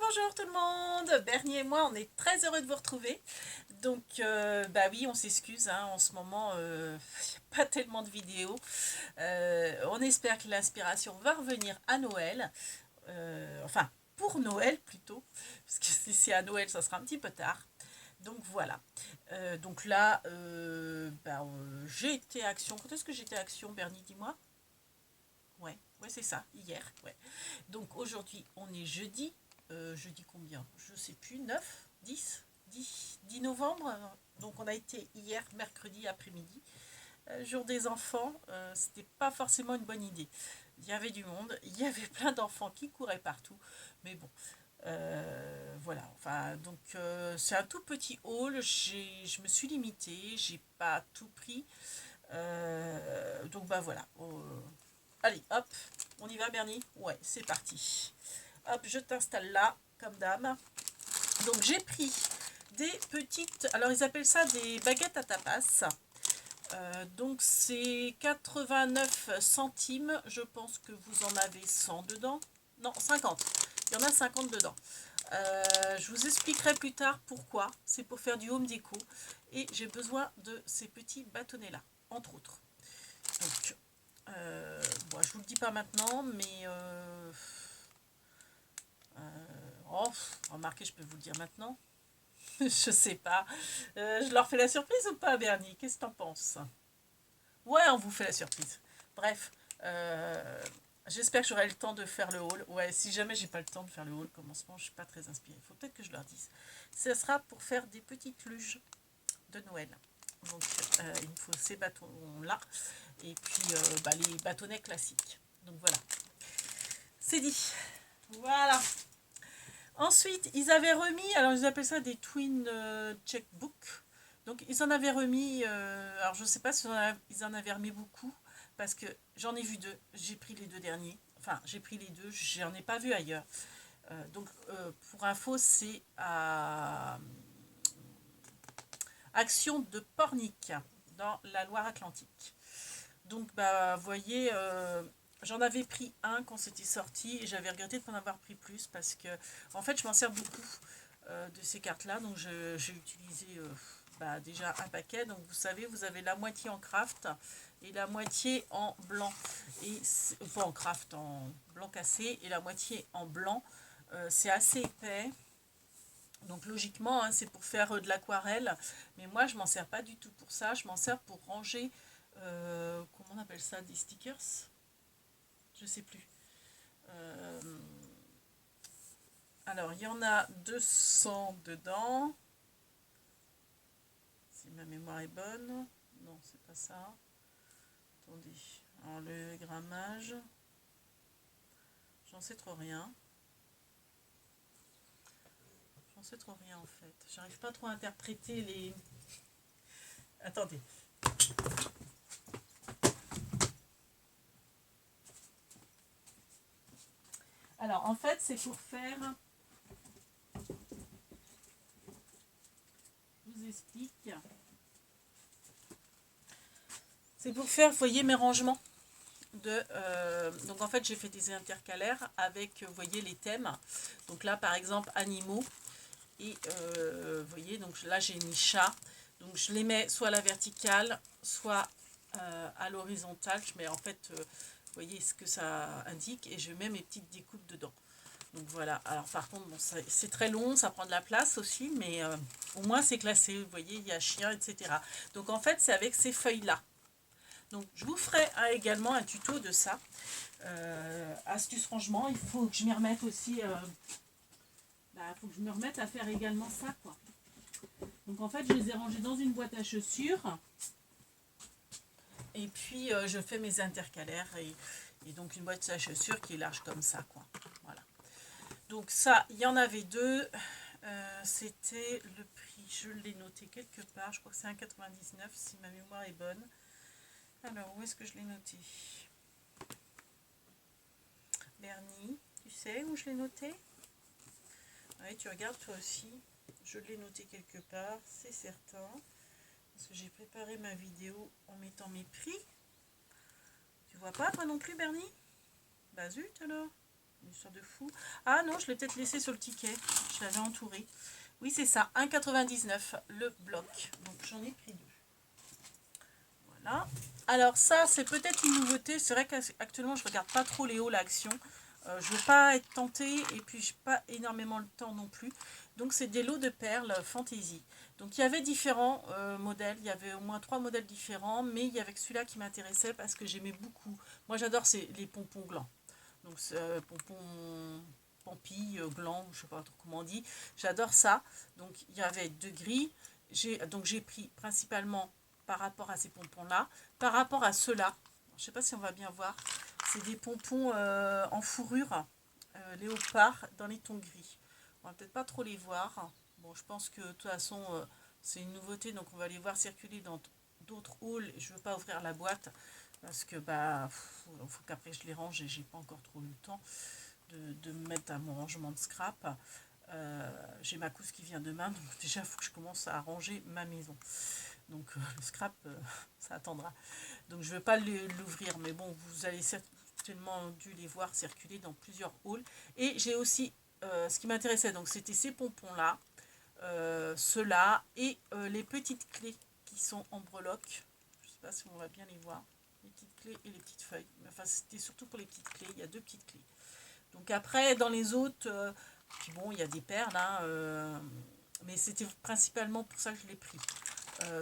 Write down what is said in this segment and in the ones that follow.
Bonjour tout le monde. Bernie et moi, on est très heureux de vous retrouver. Donc, bah oui, on s'excuse, hein, en ce moment, il n'y a pas tellement de vidéos. On espère que l'inspiration va revenir à Noël. Enfin, pour Noël plutôt, parce que si c'est à Noël, ça sera un petit peu tard. Donc voilà. Donc là, j'ai été à Action. Quand est-ce que j'étais à Action, Bernie, dis-moi? Ouais, c'est ça, hier. Ouais. Donc aujourd'hui, on est jeudi. Jeudi combien? Je sais plus, 9, 10 novembre. Donc on a été hier, mercredi après-midi. Jour des enfants, c'était pas forcément une bonne idée. Il y avait du monde, il y avait plein d'enfants qui couraient partout. Mais bon, voilà. Enfin, donc c'est un tout petit hall. Je me suis limitée, j'ai pas tout pris. Donc bah voilà. Allez, hop, on y va Bernie? Ouais, c'est parti. Hop, je t'installe là, comme d'hab. Donc j'ai pris des petites, alors ils appellent ça des baguettes à tapas. Donc c'est 89 centimes, je pense que vous en avez 100 dedans. Non, 50. Il y en a 50 dedans. Je vous expliquerai plus tard pourquoi. C'est pour faire du home déco. Et j'ai besoin de ces petits bâtonnets là, entre autres. Donc, bon, je vous le dis pas maintenant, mais oh, remarquez, je peux vous le dire maintenant. Je sais pas. Je leur fais la surprise ou pas, Bernie? Qu'est-ce que t'en penses? Ouais, on vous fait la surprise. Bref, j'espère que j'aurai le temps de faire le haul. Ouais, si jamais j'ai pas le temps de faire le haul, commencement, je suis pas très inspirée. Il faut peut-être que je leur dise. Ce sera pour faire des petites luges de Noël. Donc, il me faut ces bâtons-là. Et puis, les bâtonnets classiques. Donc, voilà. C'est dit. Voilà. Ensuite, ils avaient remis, alors ils appellent ça des twin checkbook. Donc ils en avaient remis, alors je ne sais pas si ils en avaient remis beaucoup, parce que j'en ai vu deux, j'ai pris les deux derniers. Enfin, j'ai pris les deux, j'en ai pas vu ailleurs. Donc pour info, c'est à Action de Pornic, dans la Loire-Atlantique. Donc, bah, vous voyez, j'en avais pris un quand c'était sorti et j'avais regretté de ne pas en avoir pris plus parce que, en fait, je m'en sers beaucoup de ces cartes-là. Donc, j'ai utilisé déjà un paquet. Donc, vous savez, vous avez la moitié en craft et la moitié en blanc. Et pas en craft, en blanc cassé et la moitié en blanc. C'est assez épais. Donc logiquement, hein, c'est pour faire de l'aquarelle. Mais moi, je m'en sers pas du tout pour ça. Je m'en sers pour ranger, comment on appelle ça, des stickers? Je sais plus. Euh, alors, il y en a 200 dedans. Si ma mémoire est bonne. Non, c'est pas ça. Attendez. Alors, le grammage. J'en sais trop rien. J'en sais trop rien en fait. J'arrive pas trop à interpréter les... Attendez. Alors, en fait, c'est pour faire... Je vous explique. C'est pour faire, vous voyez, mes rangements. Donc, en fait, j'ai fait des intercalaires avec, vous voyez, les thèmes. Donc là, par exemple, animaux. Et, vous voyez, donc là, j'ai mis chat. Donc, je les mets soit à la verticale, soit à l'horizontale. Je mets, en fait, vous voyez ce que ça indique. Et je mets mes petites découpes dedans. Donc voilà, alors par contre, bon, c'est très long, ça prend de la place aussi, mais au moins c'est classé, vous voyez, il y a chien, etc. Donc en fait, c'est avec ces feuilles-là. Donc je vous ferai également un tuto de ça. Astuce rangement, il faut que je m'y remette aussi, faut que je me remette à faire également ça, quoi. Donc en fait, je les ai rangés dans une boîte à chaussures. Et puis je fais mes intercalaires et donc une boîte à chaussures qui est large comme ça, quoi. Voilà. Donc ça, il y en avait deux. C'était le prix, je l'ai noté quelque part. Je crois que c'est 1,99 si ma mémoire est bonne. Alors, où est-ce que je l'ai noté? Bernie, tu sais où je l'ai noté? Oui, tu regardes toi aussi. Je l'ai noté quelque part, c'est certain. Parce que j'ai préparé ma vidéo en mettant mes prix. Tu vois pas toi non plus, Bernie? Bah zut alors. Une histoire de fou. Ah non, je l'ai peut-être laissé sur le ticket. Je l'avais entouré. Oui, c'est ça, 1,99 le bloc. Donc j'en ai pris deux. Voilà. Alors ça, c'est peut-être une nouveauté. C'est vrai qu'actuellement, je regarde pas trop les hauls à action. Je veux pas être tentée et puis j'ai pas énormément le temps non plus. Donc c'est des lots de perles fantasy. Donc il y avait différents modèles. Il y avait au moins 3 modèles différents. Mais il y avait celui-là qui m'intéressait parce que j'aimais beaucoup. Moi j'adore les pompons glands. Donc pompons pampilles, glands, je sais pas trop comment on dit. J'adore ça. Donc il y avait deux gris. Donc j'ai pris principalement par rapport à ces pompons-là. Par rapport à ceux-là, je ne sais pas si on va bien voir, c'est des pompons en fourrure léopard dans les tons gris. On va peut-être pas trop les voir. Bon, je pense que de toute façon, c'est une nouveauté, donc on va les voir circuler dans d'autres halls. Je ne veux pas ouvrir la boîte parce que bah faut qu'après je les range et j'ai pas encore trop eu le temps de me mettre à mon rangement de scrap. J'ai ma course qui vient demain, donc déjà il faut que je commence à ranger ma maison. Donc le scrap, ça attendra. Donc je ne vais pas l'ouvrir, mais bon, vous allez certainement dû les voir circuler dans plusieurs halls. Et j'ai aussi, ce qui m'intéressait, donc c'était ces pompons-là, ceux-là, et les petites clés qui sont en breloque. Je ne sais pas si on va bien les voir. Les petites clés et les petites feuilles. Enfin, c'était surtout pour les petites clés. Il y a deux petites clés. Donc après, dans les autres, puis bon, il y a des perles, hein, mais c'était principalement pour ça que je l'ai pris.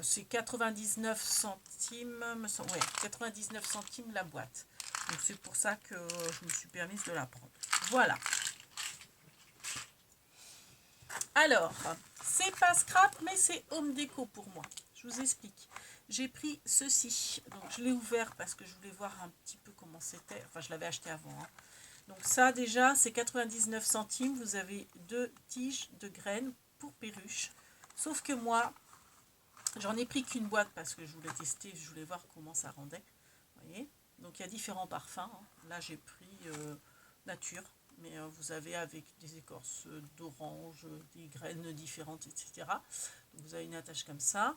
C'est 99 centimes, ouais, 99 centimes la boîte. Donc c'est pour ça que je me suis permise de la prendre. Voilà. Alors, c'est pas scrap, mais c'est home déco pour moi. Je vous explique. J'ai pris ceci. Donc je l'ai ouvert parce que je voulais voir un petit peu comment c'était. Enfin, je l'avais acheté avant, hein. Donc ça déjà, c'est 99 centimes. Vous avez deux tiges de graines pour perruche. Sauf que moi, j'en ai pris qu'une boîte parce que je voulais tester, je voulais voir comment ça rendait. Vous voyez. Donc il y a différents parfums, hein. Là j'ai pris nature, mais vous avez avec des écorces d'orange, des graines différentes, etc. Donc vous avez une attache comme ça.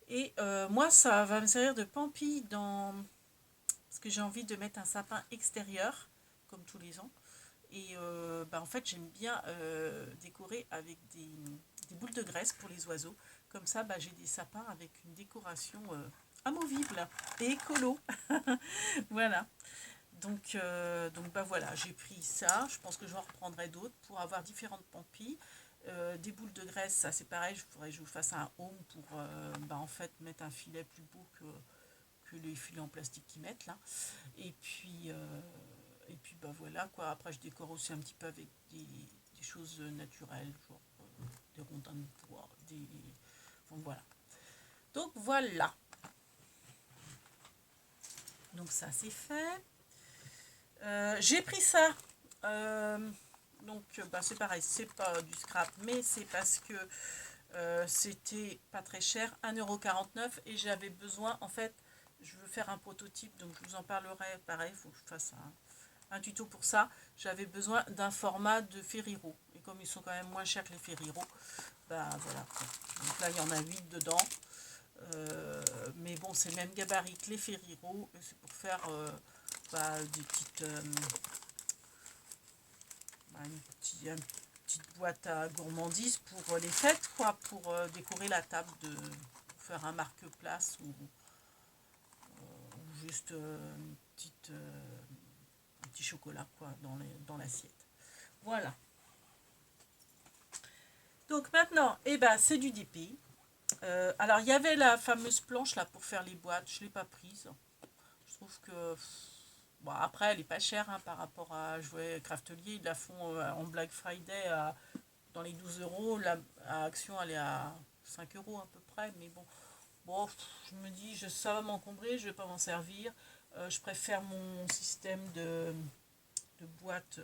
Et moi ça va me servir de pampille parce que j'ai envie de mettre un sapin extérieur, comme tous les ans. Et en fait, j'aime bien décorer avec des boules de graisse pour les oiseaux. Comme ça, j'ai des sapins avec une décoration amovible et écolo. Voilà. Donc voilà, j'ai pris ça. Je pense que j'en reprendrai d'autres pour avoir différentes pampilles. Des boules de graisse, ça c'est pareil. Je faudrait que je vous fasse un home pour en fait mettre un filet plus beau que les filets en plastique qu'ils mettent là. Et puis voilà quoi. Après je décore aussi un petit peu avec des choses naturelles, genre des rondins de bois, enfin, voilà. Donc voilà. Donc ça c'est fait. J'ai pris ça. Euh, donc c'est pareil, c'est pas du scrap, mais c'est parce que c'était pas très cher, 1,49 € et j'avais besoin en fait. Je veux faire un prototype, donc je vous en parlerai. Pareil, il faut que je fasse un tuto pour ça. J'avais besoin d'un format de Ferriro. Et comme ils sont quand même moins chers que les Ferriro, voilà. Donc là, il y en a 8 dedans. Mais bon, c'est le même gabarit que les Ferriro. C'est pour faire des petites, une petite boîte à gourmandise pour les fêtes, quoi, pour décorer la table, pour faire un marque-place ou juste un petit chocolat quoi dans l'assiette. Voilà. Donc maintenant, c'est du DP. Alors il y avait la fameuse planche là pour faire les boîtes, je ne l'ai pas prise. Je trouve que bon, après elle est pas chère hein, par rapport à jouets Craftelier, ils la font en Black Friday dans les 12 €. À Action elle est à 5 € à peu près, mais bon, je me dis ça va m'encombrer, je vais pas m'en servir. Je préfère mon système de boîte.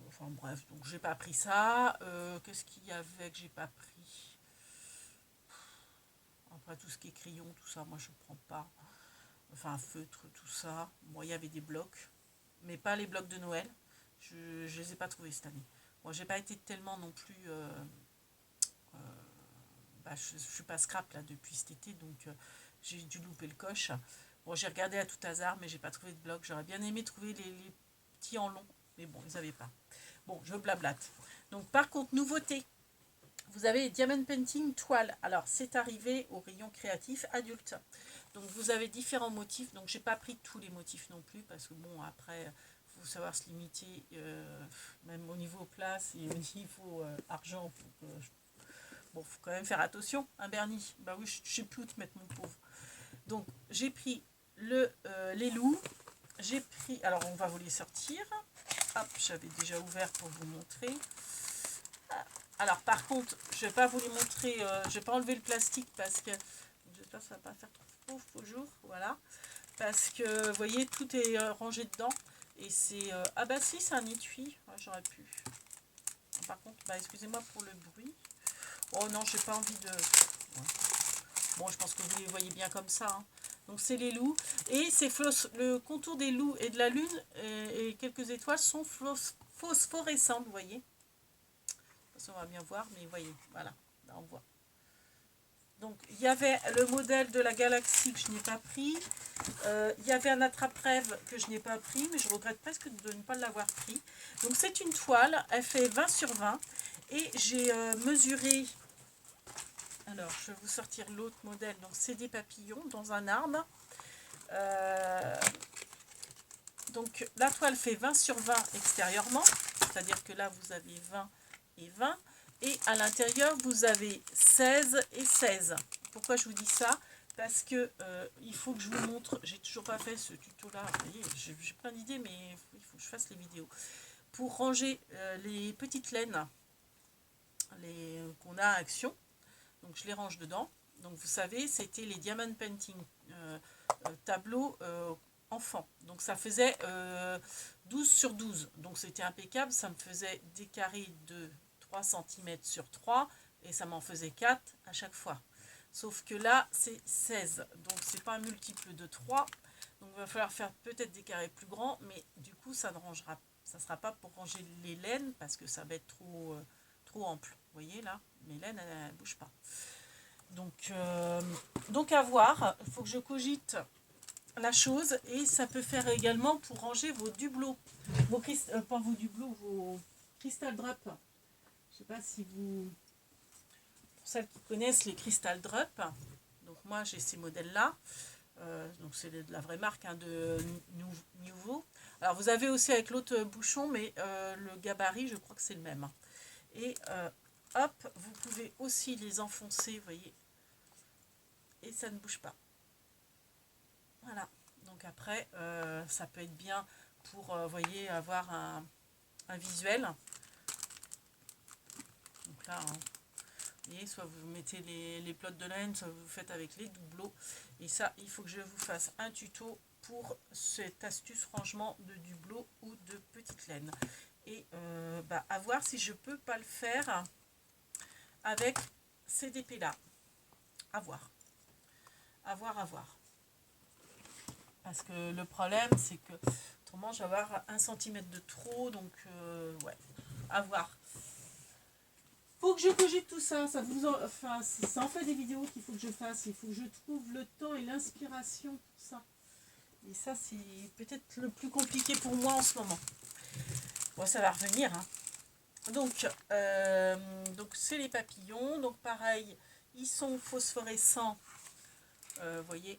Enfin bref, donc j'ai pas pris ça. Qu'est-ce qu'il y avait que j'ai pas pris? Après tout ce qui est crayon, tout ça, moi je prends pas. Enfin feutre, tout ça. Bon, il y avait des blocs, mais pas les blocs de Noël. Je les ai pas trouvés cette année. Bon, j'ai pas été tellement non plus. Je suis pas scrap là depuis cet été, donc j'ai dû louper le coche. Bon, j'ai regardé à tout hasard, mais j'ai pas trouvé de blocs. J'aurais bien aimé trouver petits en long. Mais bon, ils n'avaient pas. Bon, je blablate. Donc, par contre, nouveauté. Vous avez Diamond Painting toile. Alors, c'est arrivé au rayon créatif adulte. Donc, vous avez différents motifs. Donc, j'ai pas pris tous les motifs non plus. Parce que, bon, après, il faut savoir se limiter. Même au niveau place et au niveau argent. Bon, faut quand même faire attention. Un vernis. Bah oui, je sais plus où te mettre, mon pauvre. Donc, j'ai pris les loups. J'ai pris... Alors, on va vous les sortir. Hop, j'avais déjà ouvert pour vous montrer. Alors, par contre, je vais pas vous les montrer. Je vais pas enlever le plastique parce que... J'espère que ça va pas faire trop faux jour. Voilà. Parce que, vous voyez, tout est rangé dedans. Et c'est... Ah bah si, c'est un étui. Ouais, j'aurais pu. Par contre, bah, excusez-moi pour le bruit. Oh non, j'ai pas envie de... Ouais. Bon, je pense que vous les voyez bien comme ça. Hein. Donc, c'est les loups. Et c'est le contour des loups et de la lune et quelques étoiles sont phosphorescents, vous voyez. On va bien voir, mais vous voyez, voilà, là on voit. Donc, il y avait le modèle de la galaxie que je n'ai pas pris. Il y avait un attrape-rêve que je n'ai pas pris, mais je regrette presque de ne pas l'avoir pris. Donc, c'est une toile, elle fait 20 sur 20. Et j'ai mesuré... Alors, je vais vous sortir l'autre modèle. Donc, c'est des papillons dans un arbre. Donc, la toile fait 20 sur 20 extérieurement. C'est-à-dire que là, vous avez 20 et 20. Et à l'intérieur, vous avez 16 et 16. Pourquoi je vous dis ça? Parce que il faut que je vous montre. J'ai toujours pas fait ce tuto-là. Vous voyez, j'ai plein d'idées, mais il faut que je fasse les vidéos. Pour ranger les petites laines qu'on a à Action. Donc, je les range dedans. Donc, vous savez, c'était les Diamond Painting tableaux enfants. Donc, ça faisait 12 sur 12. Donc, c'était impeccable. Ça me faisait des carrés de 3 cm sur 3 et ça m'en faisait 4 à chaque fois. Sauf que là, c'est 16. Donc, c'est pas un multiple de 3. Donc, il va falloir faire peut-être des carrés plus grands, mais du coup, ça ne rangera, ça sera pas pour ranger les laines parce que ça va être trop ample. Vous voyez là, mes laines, elles ne bougent pas. Donc à voir. Il faut que je cogite la chose et ça peut faire également pour ranger vos dublots. Pas vos dublots, vos crystal drop. Je sais pas si vous... Pour celles qui connaissent les crystal drop, donc moi j'ai ces modèles-là. Donc c'est de la vraie marque hein, de Nouveau. Alors vous avez aussi avec l'autre bouchon, mais le gabarit, je crois que c'est le même. Et hop, vous pouvez aussi les enfoncer, vous voyez, et ça ne bouge pas. Voilà. Donc après, ça peut être bien pour, voyez, avoir un visuel. Donc là, hein, vous voyez, soit vous mettez les plots de laine, soit vous faites avec les doubleaux. Et ça, il faut que je vous fasse un tuto pour cette astuce rangement de dubleaux ou de petite laine. Et à voir si je peux pas le faire avec ces DP-là. À voir. À voir, à voir. Parce que le problème, c'est que autrement, je vais avoir 1 cm de trop. Donc, ouais, à voir. Faut que je cogite tout ça. Ça en fait des vidéos qu'il faut que je fasse. Il faut que je trouve le temps et l'inspiration pour ça. Et ça, c'est peut-être le plus compliqué pour moi en ce moment. Bon, ça va revenir. Hein. Donc c'est les papillons. Donc, pareil, ils sont phosphorescents. Vous voyez,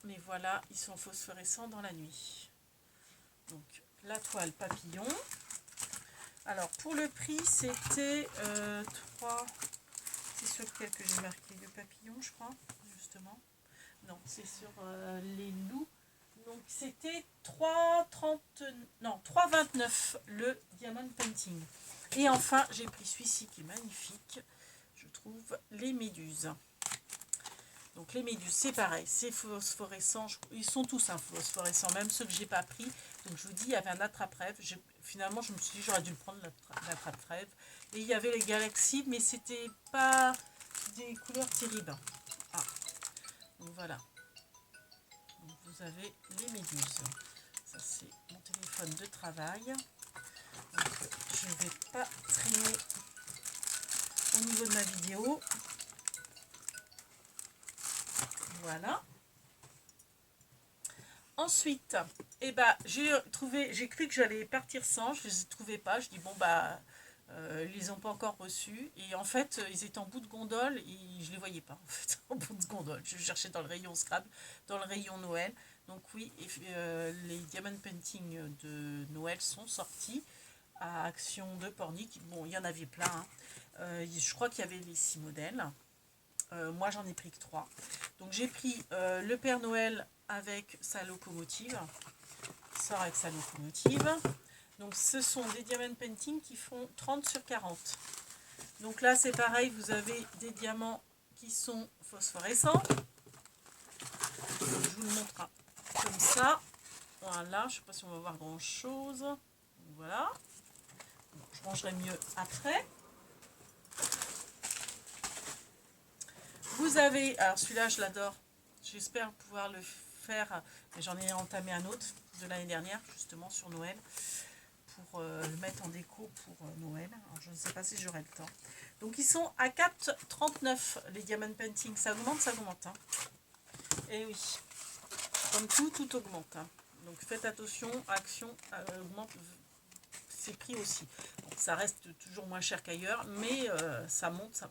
mais voilà, ils sont phosphorescents dans la nuit. Donc, la toile papillon. Alors, pour le prix, c'était 3... C'est sur lequel que j'ai marqué le papillon, je crois, justement. Non, c'est sur les loups. Donc, c'était 3,29 le Diamond Painting. Et enfin, j'ai pris celui-ci qui est magnifique. Je trouve les méduses. Donc les méduses, c'est pareil, c'est phosphorescent. Ils sont tous phosphorescents, même ceux que j'ai pas pris. Donc je vous dis, il y avait un attrape-rêve. Finalement, je me suis dit, j'aurais dû le prendre, l'attrape-rêve. Et il y avait les galaxies, mais c'était pas des couleurs terribles. Ah, donc voilà. Donc vous avez les méduses. Ça, c'est mon téléphone de travail. Donc, je ne vais pas traîner au niveau de ma vidéo. Voilà. Ensuite, eh ben, j'ai cru que j'allais partir sans, je les trouvais pas. Je dis bon bah ils les ont pas encore reçus. Et en fait, ils étaient en bout de gondole et je les voyais pas en fait, en bout de gondole. Je cherchais dans le rayon Scrabble, dans le rayon Noël. Donc oui, les Diamond Painting de Noël sont sortis à Action de Pornic. Bon, il y en avait plein, hein. Je crois qu'il y avait les 6 modèles. Moi, j'en ai pris que 3. Donc, j'ai pris le Père Noël avec sa locomotive. Il sort avec sa locomotive. Donc, ce sont des Diamond Painting qui font 30 sur 40. Donc là, c'est pareil, vous avez des diamants qui sont phosphorescents. Donc, je vous le montre comme ça. Voilà, je ne sais pas si on va voir grand chose. Voilà. Je rangerai mieux après. Vous avez, alors celui-là je l'adore, j'espère pouvoir le faire, mais j'en ai entamé un autre de l'année dernière justement sur Noël pour le mettre en déco pour Noël. Alors, je ne sais pas si j'aurai le temps. Donc ils sont à 4,39 les Diamond Painting, ça augmente hein. Et oui, comme tout augmente hein. Donc faites attention, Action augmente ses prix aussi. Bon, ça reste toujours moins cher qu'ailleurs, mais ça monte.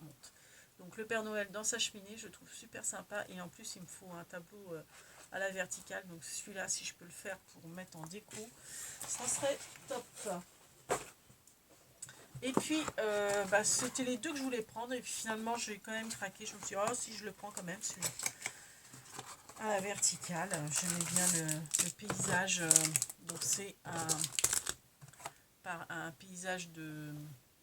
Donc le Père Noël dans sa cheminée, je trouve super sympa. Et en plus, il me faut un tableau à la verticale. Donc celui-là, si je peux le faire pour mettre en déco, ça serait top. Et puis, c'était les deux que je voulais prendre. Et puis finalement, j'ai quand même craqué. Je me suis dit, oh si je le prends quand même, celui-là. À la verticale. J'aimais bien le paysage. Donc c'est un paysage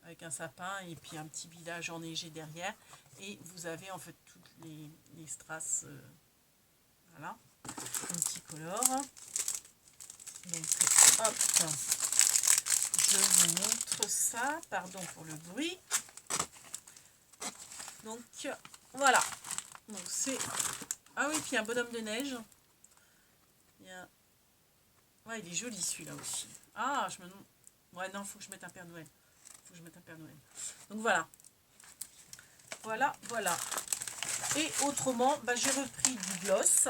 avec un sapin et puis un petit village enneigé derrière. Et vous avez en fait toutes les strass, voilà, multicolores. Donc hop, je vous montre ça, pardon pour le bruit. Donc voilà, donc c'est, ah oui, puis un bonhomme de neige. Ouais, il est joli celui-là aussi. Ah, je me demande, ouais non, faut que je mette un Père Noël. Donc voilà. Voilà. Et autrement, j'ai repris du gloss.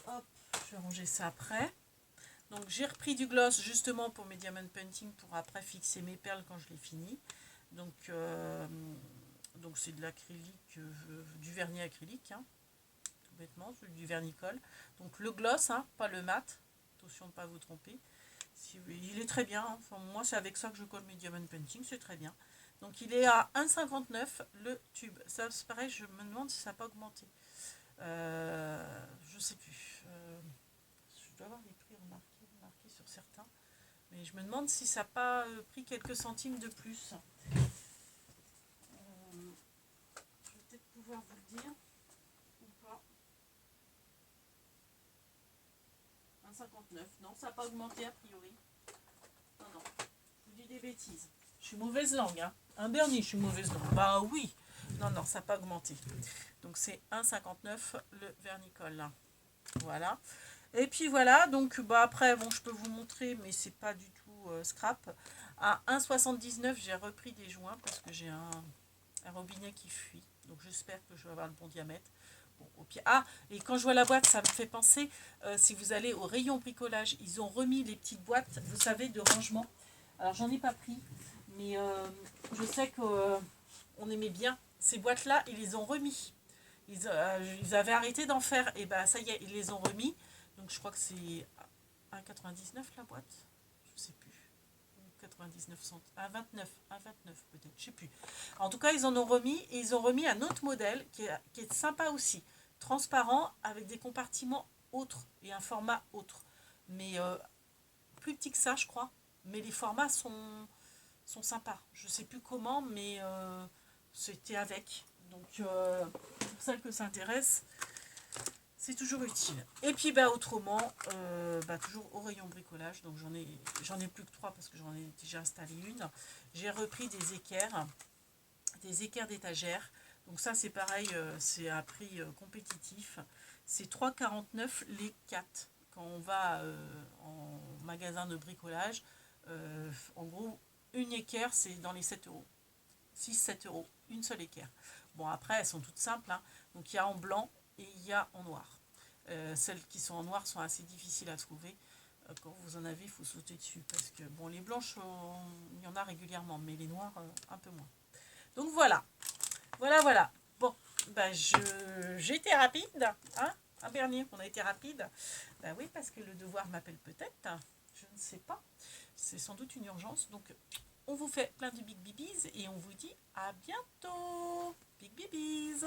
Hop, je vais ranger ça après. Donc j'ai repris du gloss justement pour mes diamond painting pour après fixer mes perles quand je les finis. Donc c'est de l'acrylique, du vernis acrylique, hein, tout bêtement, du vernicole. Donc le gloss, hein, pas le mat. Attention de ne pas vous tromper. Il est très bien. Hein. Enfin, moi c'est avec ça que je colle mes diamond painting, c'est très bien. Donc il est à 1,59 le tube. Ça c'est pareil, je me demande si ça n'a pas augmenté. Je sais plus. Je dois avoir les prix remarqués sur certains. Mais je me demande si ça n'a pas pris quelques centimes de plus. Je vais peut-être pouvoir vous le dire. Ou pas. 1,59. Non, ça n'a pas augmenté a priori. Non. Je vous dis des bêtises. Je suis mauvaise langue, hein. Un Bernie, je suis mauvaise langue. Bah oui. Non, ça n'a pas augmenté. Donc c'est 1,59 le vernicole là. Voilà. Et puis voilà, donc après, bon, je peux vous montrer, mais c'est pas du tout scrap. À 1,79, j'ai repris des joints parce que j'ai un robinet qui fuit. Donc j'espère que je vais avoir le bon diamètre. Bon, au pire. Ah, et quand je vois la boîte, ça me fait penser, si vous allez au rayon bricolage, ils ont remis les petites boîtes, vous savez, de rangement. Alors j'en ai pas pris, mais je sais qu'on aimait bien ces boîtes-là, ils les ont remis. Ils avaient arrêté d'en faire, et ça y est, ils les ont remis. Donc je crois que c'est 1,99 la boîte. Je sais plus. 99 centimes. 1,29 peut-être. Je sais plus. En tout cas, ils en ont remis. Et ils ont remis un autre modèle qui est sympa aussi. Transparent avec des compartiments autres et un format autre. Mais plus petit que ça, je crois. Mais les formats sont sympas. Je sais plus comment, mais c'était avec. Donc pour celles que ça intéresse, c'est toujours utile. Et puis autrement, toujours au rayon bricolage, donc j'en ai plus que 3 parce que j'en ai déjà installé une. J'ai repris des équerres d'étagère. Donc ça c'est pareil, c'est à prix compétitif. C'est 3,49 les 4. Quand on va en magasin de bricolage, en gros, une équerre c'est dans les 7 euros. 6-7 euros, une seule équerre. Bon après elles sont toutes simples, hein. Donc il y a en blanc et il y a en noir. Celles qui sont en noir sont assez difficiles à trouver. Quand vous en avez, il faut sauter dessus. Parce que, bon, les blanches, il y en a régulièrement, mais les noires, un peu moins. Donc voilà. Voilà. Bon, j'ai été rapide. Hein, un dernier, on a été rapide. Ben oui, parce que le devoir m'appelle peut-être. Je ne sais pas. C'est sans doute une urgence. Donc, on vous fait plein de big bibis et on vous dit à bientôt. Big bibis.